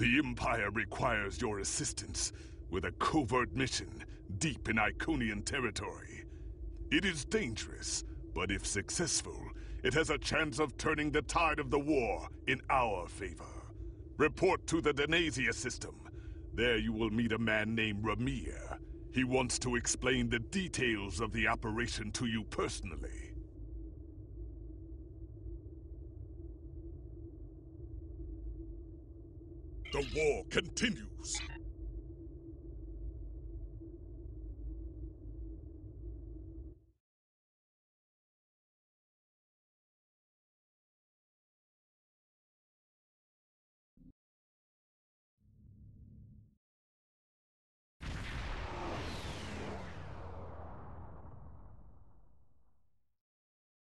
The Empire requires your assistance with a covert mission deep in Iconian territory. It is dangerous, but if successful, it has a chance of turning the tide of the war in our favor. Report to the Denasia system. There you will meet a man named Ramir. He wants to explain the details of the operation to you personally. The war continues.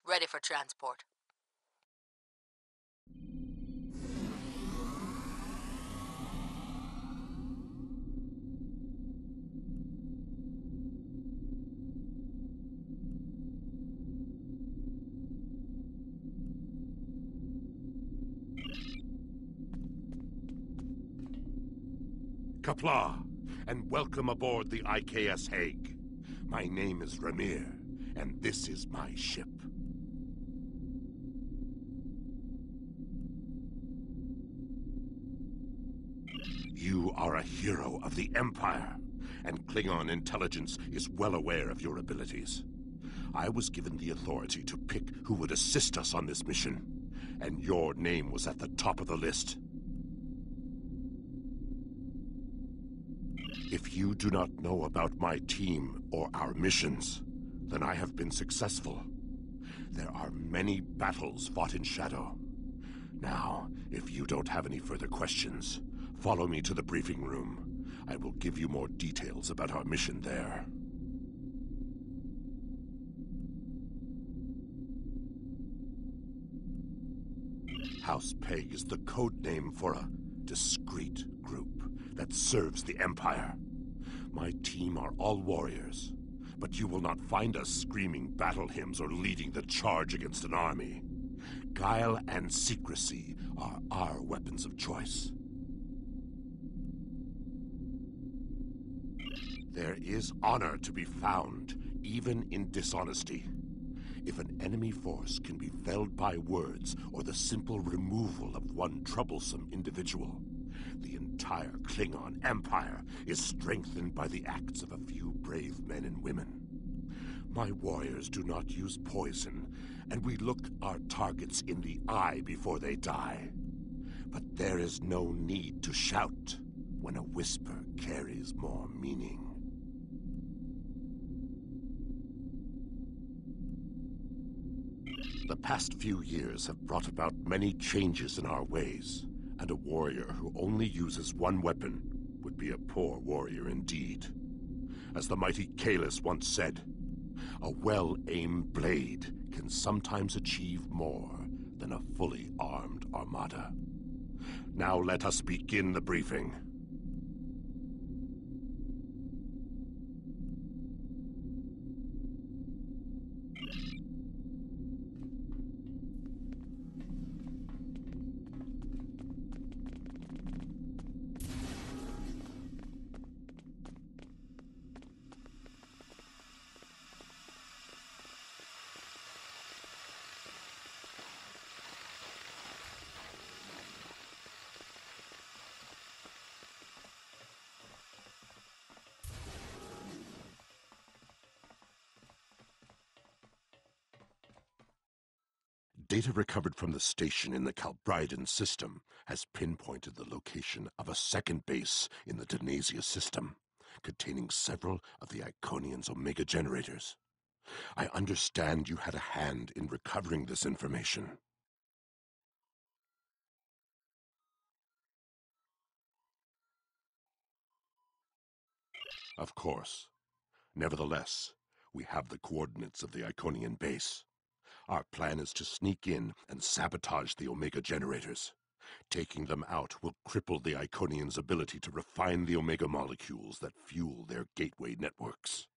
Ready for transport. Kapla, and welcome aboard the IKS Hague. My name is Ramir, and this is my ship. You are a hero of the Empire, and Klingon intelligence is well aware of your abilities. I was given the authority to pick who would assist us on this mission, and your name was at the top of the list. If you do not know about my team or our missions, then I have been successful. There are many battles fought in shadow. Now, if you don't have any further questions, follow me to the briefing room. I will give you more details about our mission there. House Pegh is the code name for a discreet group that serves the Empire. My team are all warriors, but you will not find us screaming battle hymns or leading the charge against an army. Guile and secrecy are our weapons of choice. There is honor to be found, even in dishonesty. If an enemy force can be felled by words or the simple removal of one troublesome individual, the entire Klingon Empire is strengthened by the acts of a few brave men and women. My warriors do not use poison, and we look our targets in the eye before they die. But there is no need to shout when a whisper carries more meaning. The past few years have brought about many changes in our ways, and a warrior who only uses one weapon would be a poor warrior indeed. As the mighty Kalis once said, a well-aimed blade can sometimes achieve more than a fully armed armada. Now let us begin the briefing. Data recovered from the station in the Calbridan system has pinpointed the location of a second base in the Denasia system, containing several of the Iconian's Omega generators. I understand you had a hand in recovering this information. Of course. Nevertheless, we have the coordinates of the Iconian base. Our plan is to sneak in and sabotage the Omega generators. Taking them out will cripple the Iconians' ability to refine the Omega molecules that fuel their gateway networks.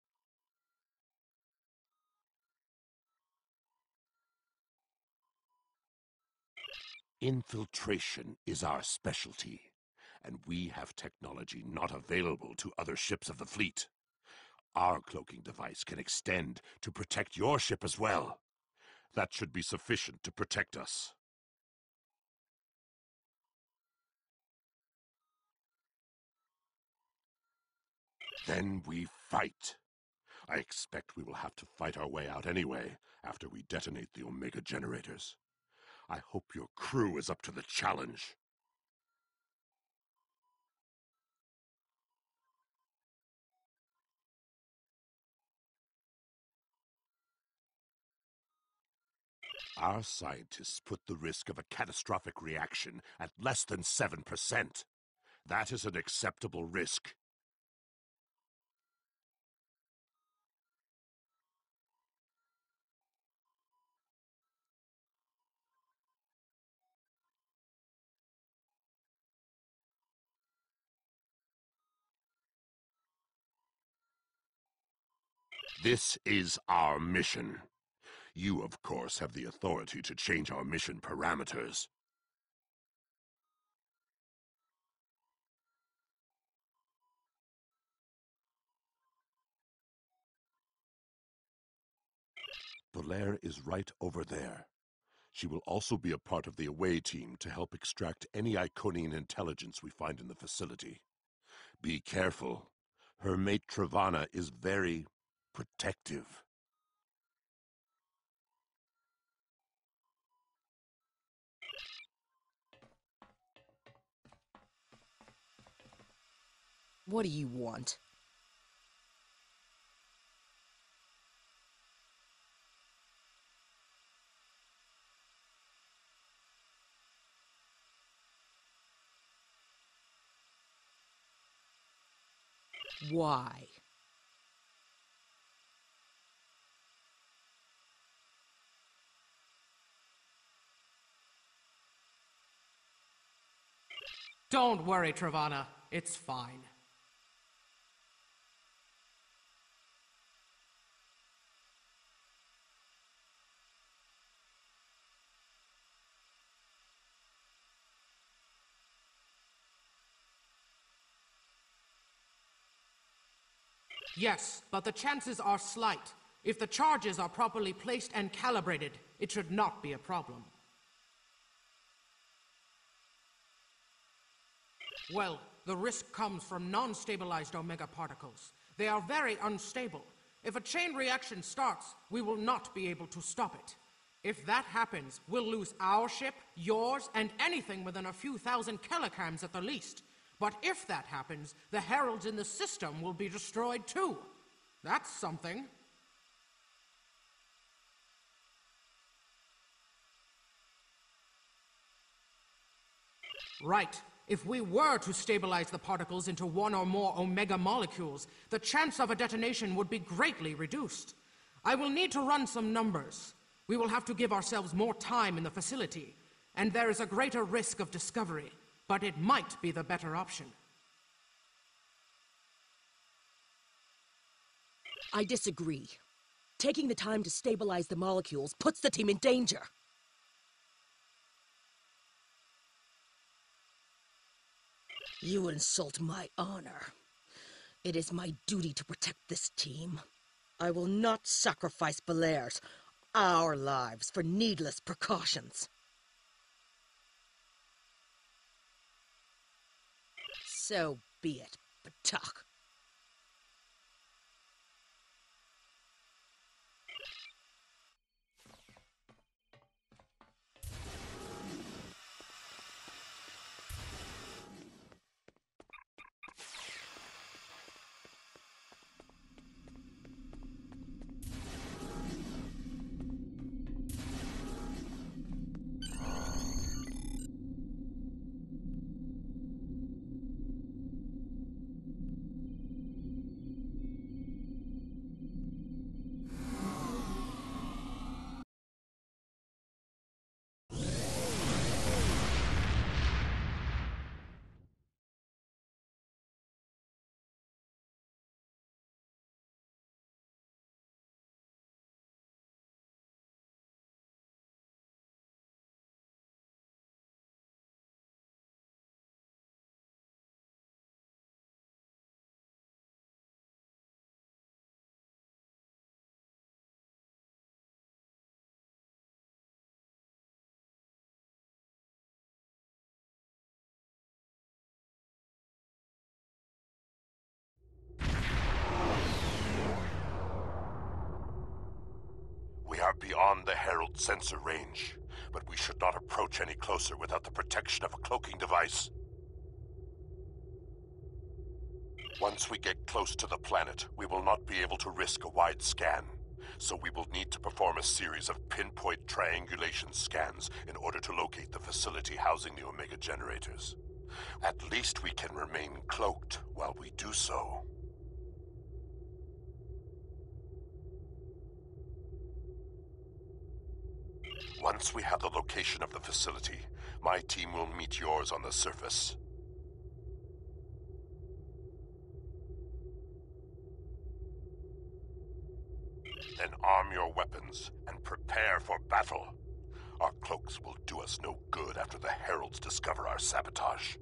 Infiltration is our specialty, and we have technology not available to other ships of the fleet. Our cloaking device can extend to protect your ship as well. That should be sufficient to protect us. Then we fight. I expect we will have to fight our way out anyway, after we detonate the Omega generators. I hope your crew is up to the challenge. Our scientists put the risk of a catastrophic reaction at less than 7%. That is an acceptable risk. This is our mission. You, of course, have the authority to change our mission parameters. Pegh is right over there. She will also be a part of the away team to help extract any Iconian intelligence we find in the facility. Be careful. Her mate Travana is very protective. What do you want? Why? Don't worry, Travana. It's fine. Yes, but the chances are slight. If the charges are properly placed and calibrated, it should not be a problem. Well, the risk comes from non-stabilized Omega particles. They are very unstable. If a chain reaction starts, we will not be able to stop it. If that happens, we'll lose our ship, yours, and anything within a few thousand kilograms at the least. But if that happens, the heralds in the system will be destroyed too. That's something. Right. If we were to stabilize the particles into one or more Omega molecules, the chance of a detonation would be greatly reduced. I will need to run some numbers. We will have to give ourselves more time in the facility, and there is a greater risk of discovery, but it might be the better option. I disagree. Taking the time to stabilize the molecules puts the team in danger. You insult my honor. It is my duty to protect this team. I will not sacrifice Pegh's, our lives, for needless precautions. So be it, Pegh. beyond the Herald sensor range, but we should not approach any closer without the protection of a cloaking device. Once we get close to the planet, we will not be able to risk a wide scan, so we will need to perform a series of pinpoint triangulation scans in order to locate the facility housing the Omega generators. At least we can remain cloaked while we do so. Once we have the location of the facility, my team will meet yours on the surface. Then arm your weapons and prepare for battle. Our cloaks will do us no good after the Heralds discover our sabotage.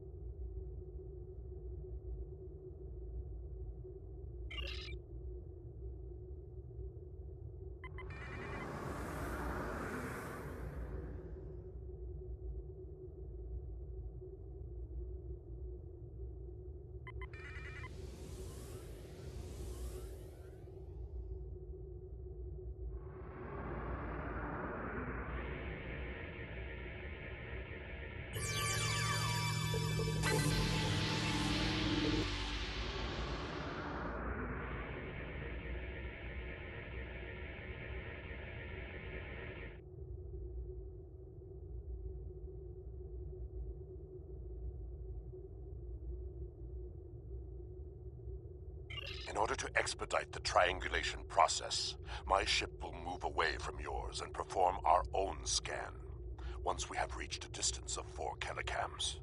In order to expedite the triangulation process, my ship will move away from yours and perform our own scan, once we have reached a distance of 4 kilocams.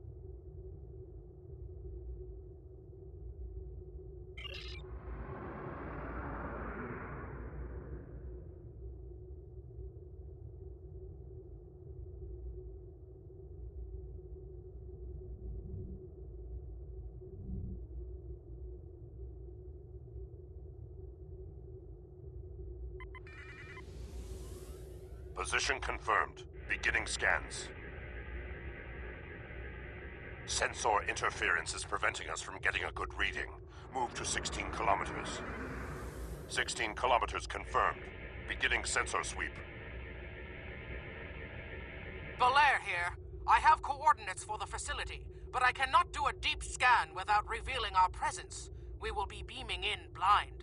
Position confirmed. Beginning scans. Sensor interference is preventing us from getting a good reading. Move to 16 kilometers. 16 kilometers confirmed. Beginning sensor sweep. Belair here. I have coordinates for the facility, but I cannot do a deep scan without revealing our presence. We will be beaming in blind.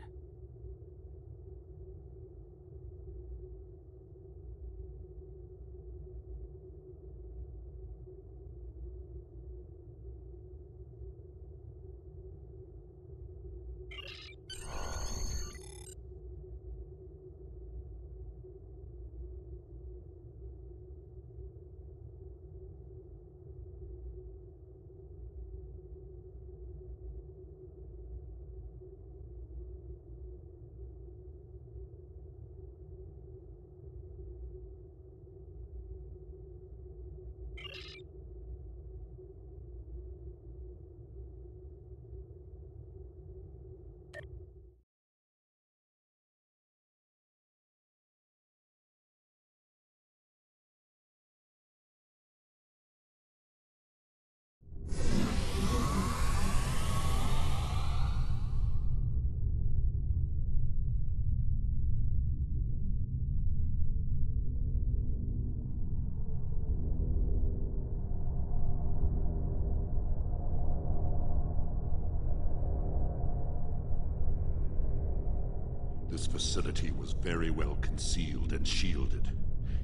This facility was very well concealed and shielded.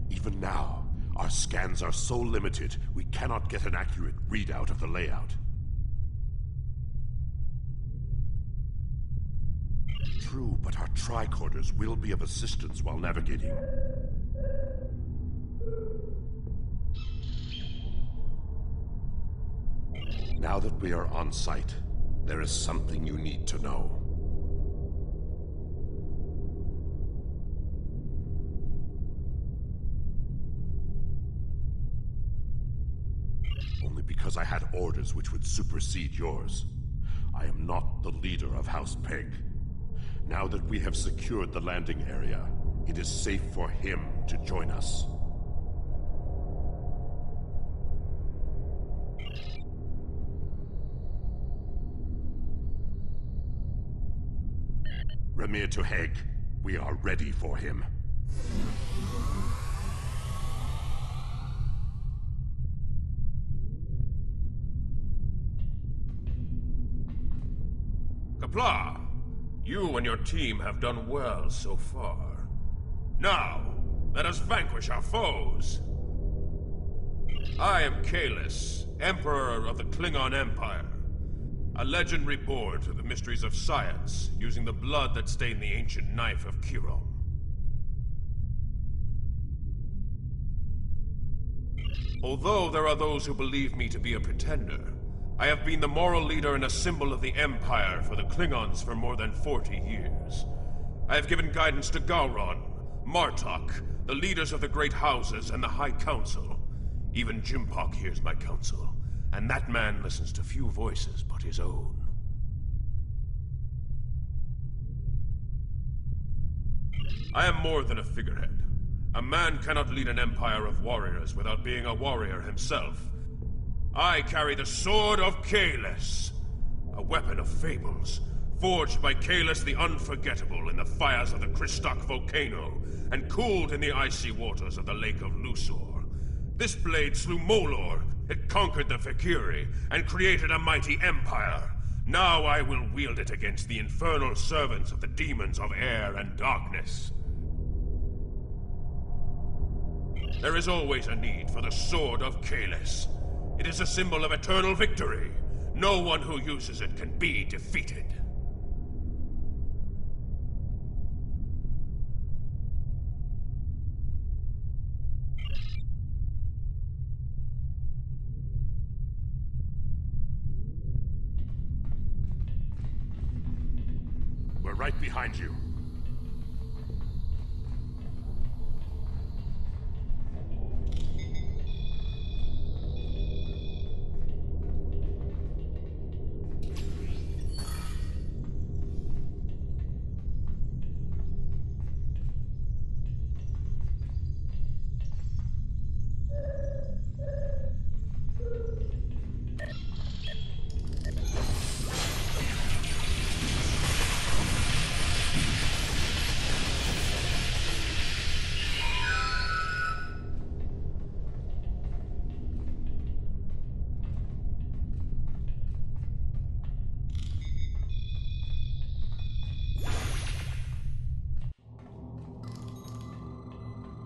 Even now, our scans are so limited, we cannot get an accurate readout of the layout. True, but our tricorders will be of assistance while navigating. Now that we are on site, there is something you need to know. Only because I had orders which would supersede yours. I am not the leader of House Pegh. Now that we have secured the landing area, it is safe for him to join us. Remir to Pegh. We are ready for him. Qapla', you and your team have done well so far. Now, let us vanquish our foes. I am Kahless, Emperor of the Klingon Empire. A legend reborn through the mysteries of science, using the blood that stained the ancient knife of Kirom. Although there are those who believe me to be a pretender, I have been the moral leader and a symbol of the Empire for the Klingons for more than 40 years. I have given guidance to Gowron, Martok, the leaders of the Great Houses, and the High Council. Even Jimpok hears my counsel, and that man listens to few voices but his own. I am more than a figurehead. A man cannot lead an empire of warriors without being a warrior himself. I carry the Sword of Kahless, a weapon of fables, forged by Kahless the Unforgettable in the fires of the Kristok volcano, and cooled in the icy waters of the Lake of Lusor. This blade slew Molor, it conquered the Vakiri, and created a mighty empire. Now I will wield it against the infernal servants of the demons of air and darkness. There is always a need for the Sword of Kahless. It is a symbol of eternal victory. No one who uses it can be defeated. We're right behind you.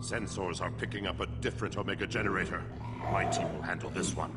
Sensors are picking up a different Omega generator. My team will handle this one.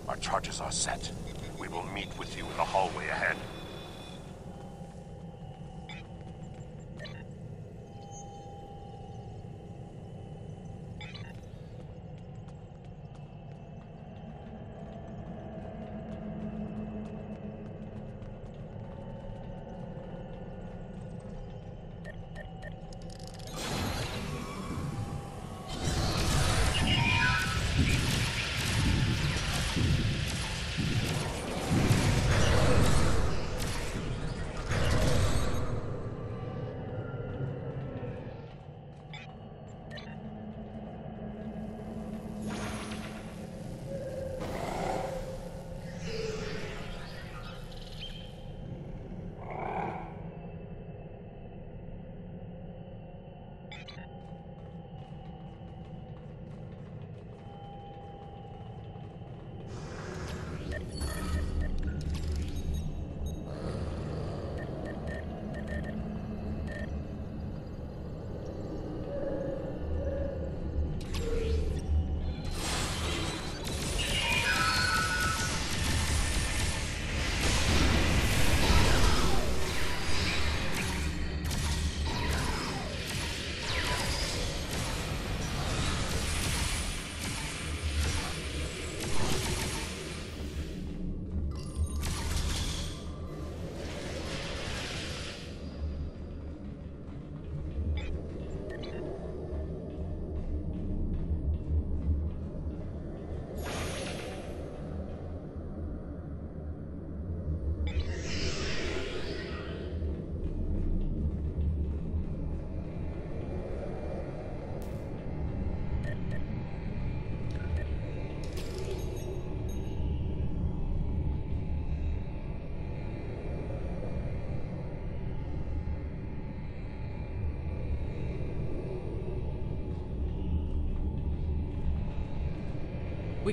Our charges are set. We will meet with you in the hallway ahead.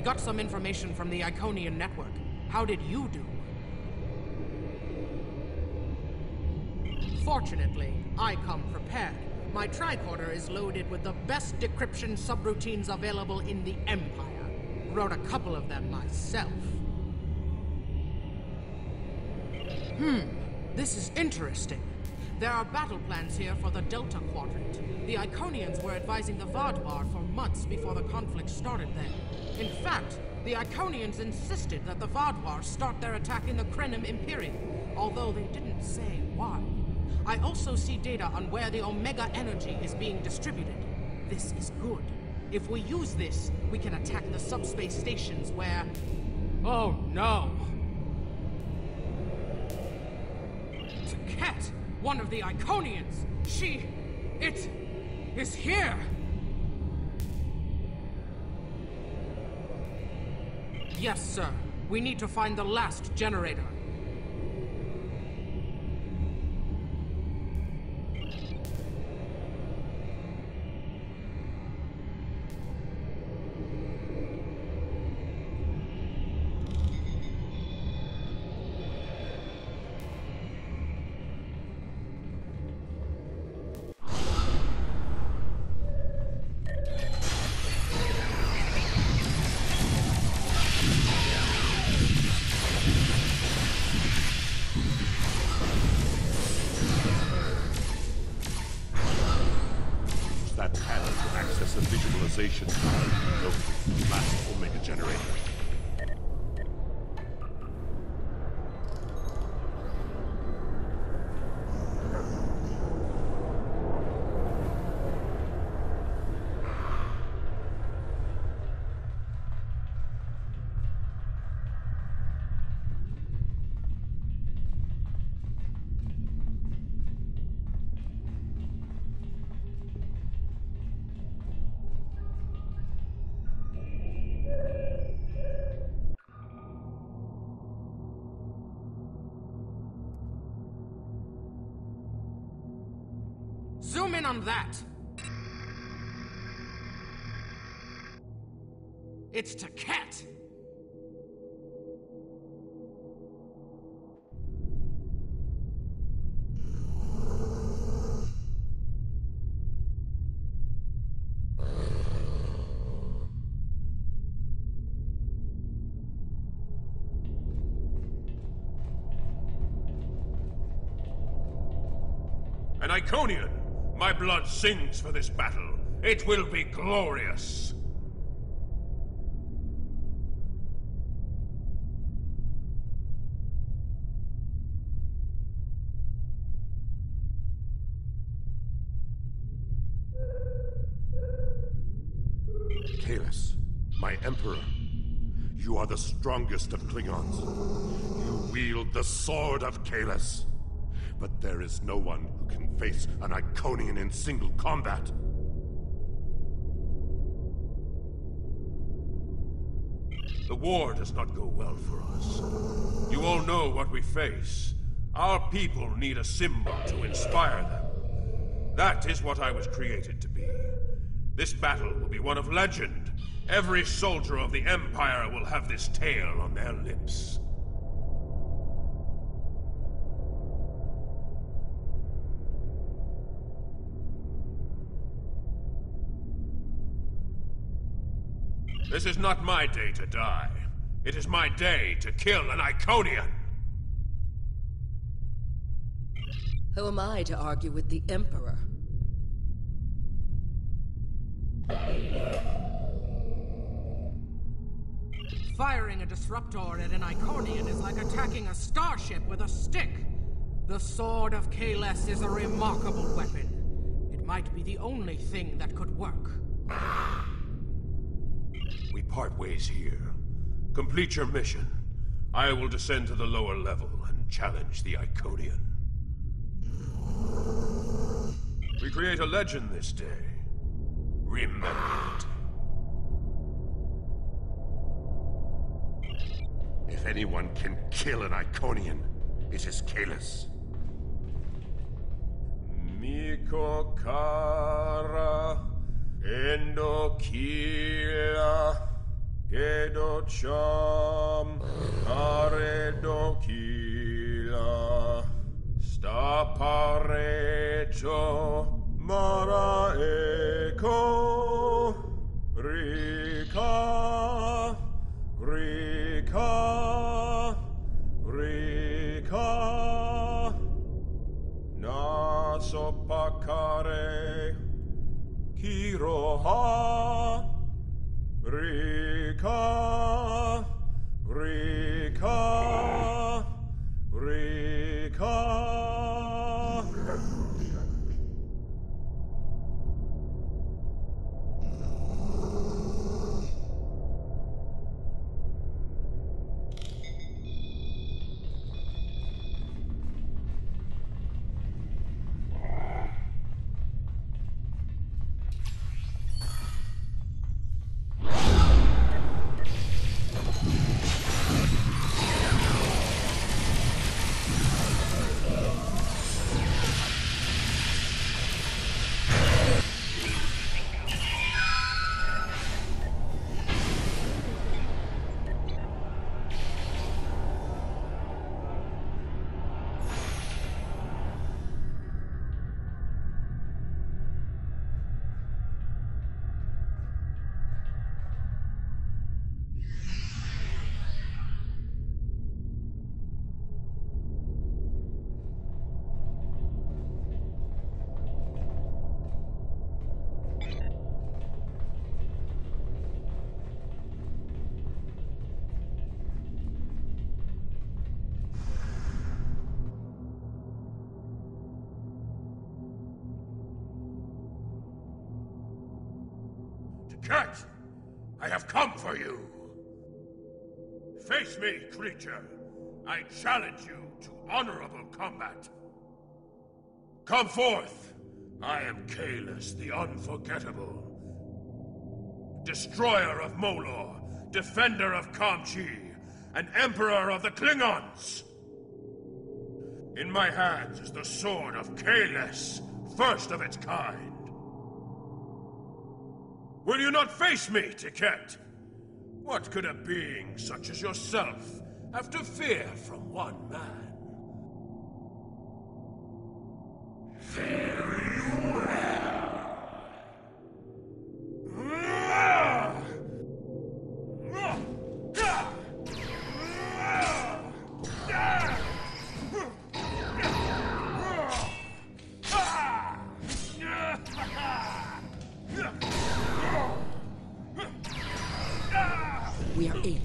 We got some information from the Iconian network. How did you do? Fortunately, I come prepared. My tricorder is loaded with the best decryption subroutines available in the Empire. Wrote a couple of them myself. This is interesting. There are battle plans here for the Delta Quadrant. The Iconians were advising the Vadbar for months before the conflict started there. In fact, the Iconians insisted that the Vadbar start their attack in the Krenim Imperium, although they didn't say why. I also see data on where the Omega energy is being distributed. This is good. If we use this, we can attack the subspace stations where... Oh no! Ket, one of the Iconians! It is here! Yes, sir. We need to find the last generator. Access the visualization file located the last Omega generator. Zoom in on that! It's to Ket! An Iconian! My blood sings for this battle. It will be glorious. Kahless, my Emperor. You are the strongest of Klingons. You wield the sword of Kahless. But there is no one who can face an Iconian in single combat. The war does not go well for us. You all know what we face. Our people need a symbol to inspire them. That is what I was created to be. This battle will be one of legend. Every soldier of the Empire will have this tale on their lips. This is not my day to die. It is my day to kill an Iconian! Who am I to argue with the Emperor? Firing a disruptor at an Iconian is like attacking a starship with a stick. The Sword of Kahless is a remarkable weapon. It might be the only thing that could work. We part ways here. Complete your mission. I will descend to the lower level and challenge the Iconian. We create a legend this day. Remember it. If anyone can kill an Iconian, it is Kahless. Miko Kara Endokila Kedocham Aredokila Staparecho Maraeko Rika Rika Rika Nasopakare Kiroha Rika, Rika, Rika. Cat, I have come for you. Face me, creature. I challenge you to honorable combat. Come forth. I am Kahless the Unforgettable. Destroyer of Molor, defender of Kamchi, and emperor of the Klingons. In my hands is the sword of Kahless, first of its kind. Will you not face me, Tiket? What could a being such as yourself have to fear from one man? Very We are in.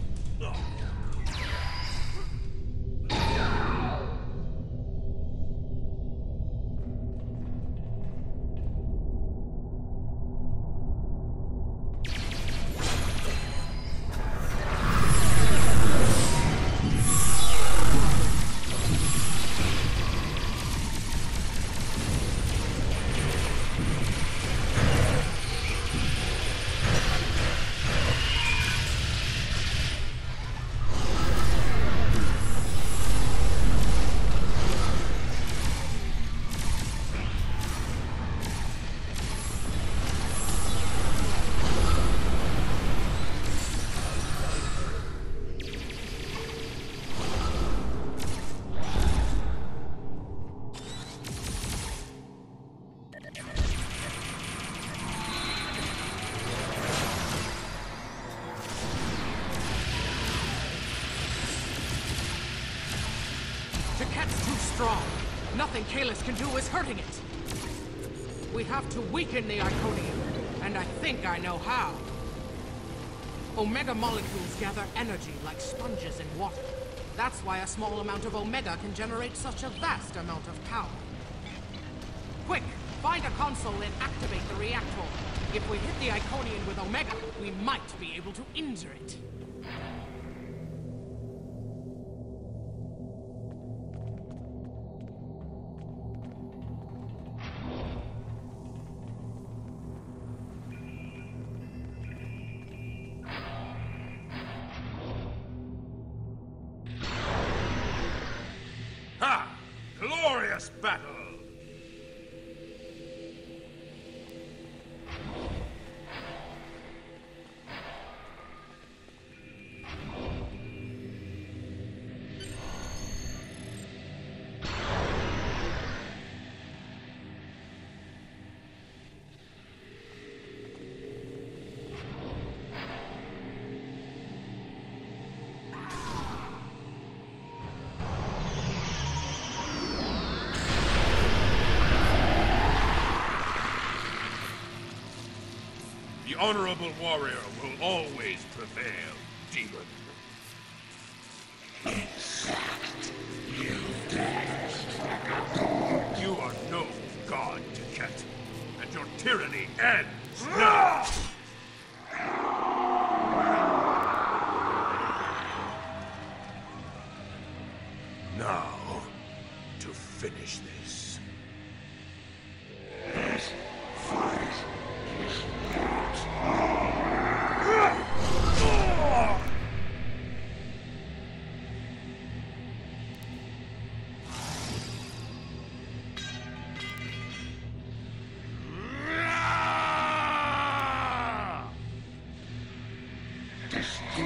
Tiket's too strong. Nothing Kahless can do is hurting it. We have to weaken the Iconium, and I think I know how. Omega molecules gather energy like sponges in water. That's why a small amount of Omega can generate such a vast amount of power. Quick, find a console and activate the reactor. If we hit the Iconium with Omega, we might be able to injure it. Ha! Glorious battle! The honorable warrior will always prevail, demon. You are no god, Pegh, and your tyranny ends now! Now, to finish this. This fight is We're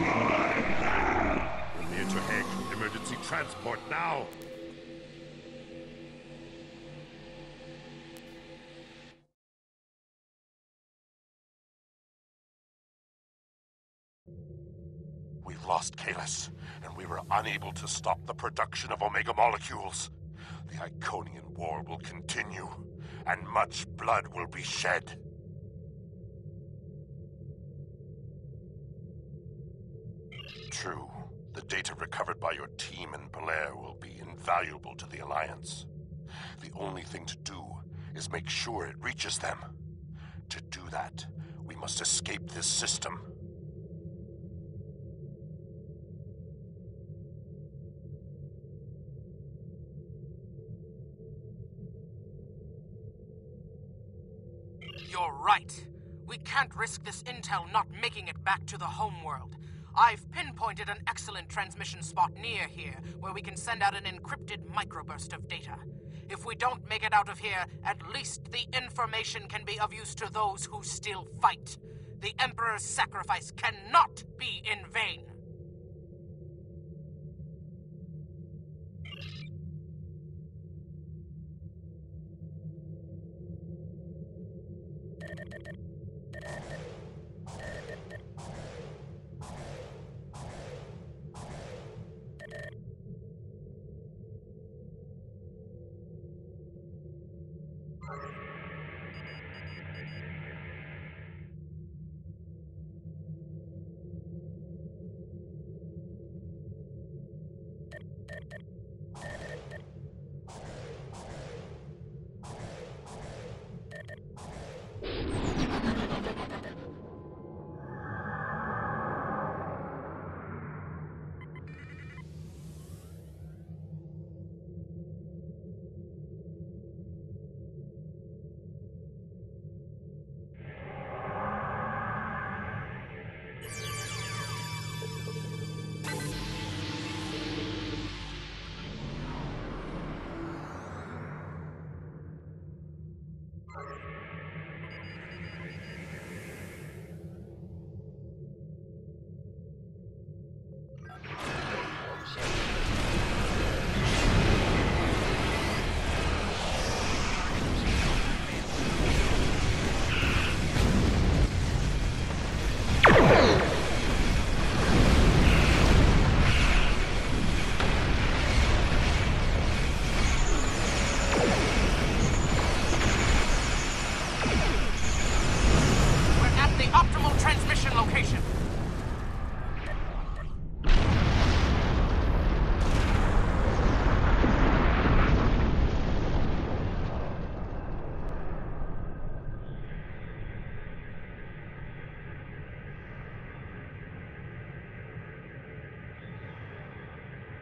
near to Pegh. Emergency transport now! We've lost Kalis, and we were unable to stop the production of Omega molecules. The Iconian war will continue, and much blood will be shed. True, the data recovered by your team in Pegh will be invaluable to the Alliance. The only thing to do is make sure it reaches them. To do that, we must escape this system. You're right. We can't risk this intel not making it back to the homeworld. I've pinpointed an excellent transmission spot near here where we can send out an encrypted microburst of data. If we don't make it out of here, at least the information can be of use to those who still fight. The Emperor's sacrifice cannot be in vain.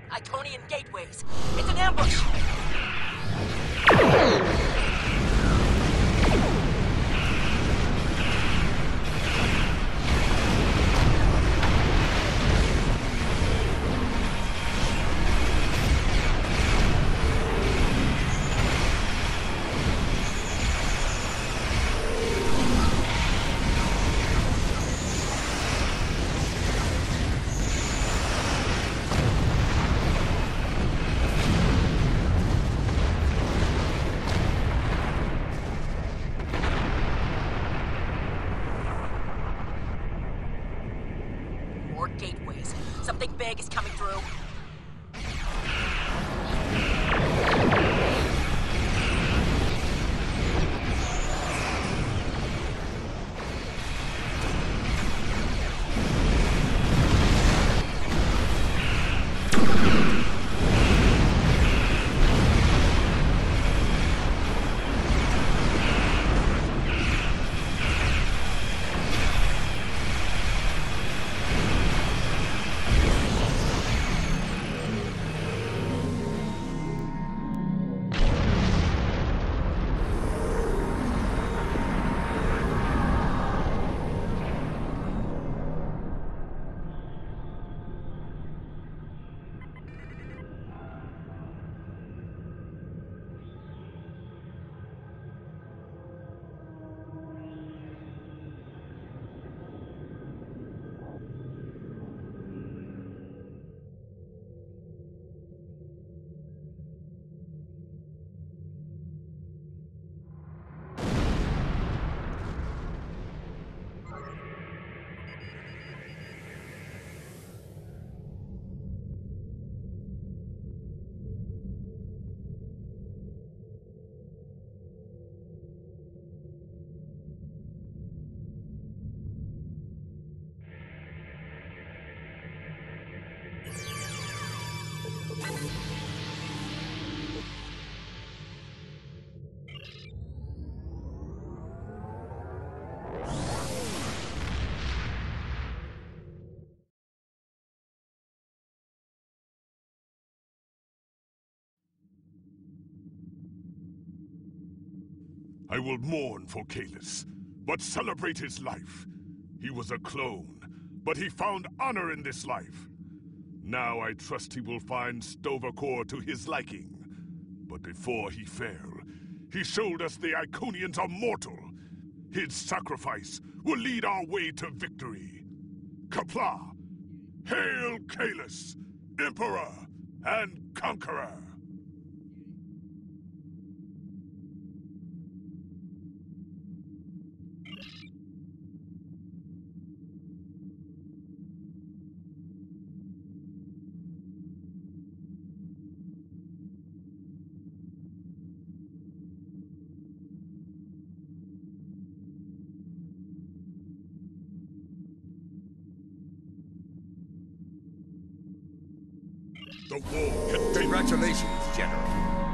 Iconian gateways. It's an ambush! I will mourn for Kalis, but celebrate his life. He was a clone, but he found honor in this life. Now I trust he will find Sto-vo-kor to his liking. But before he fell, he showed us the Iconians are mortal. His sacrifice will lead our way to victory. Qapla'! Hail Kalis, Emperor and Conqueror! The war continues. Congratulations, General.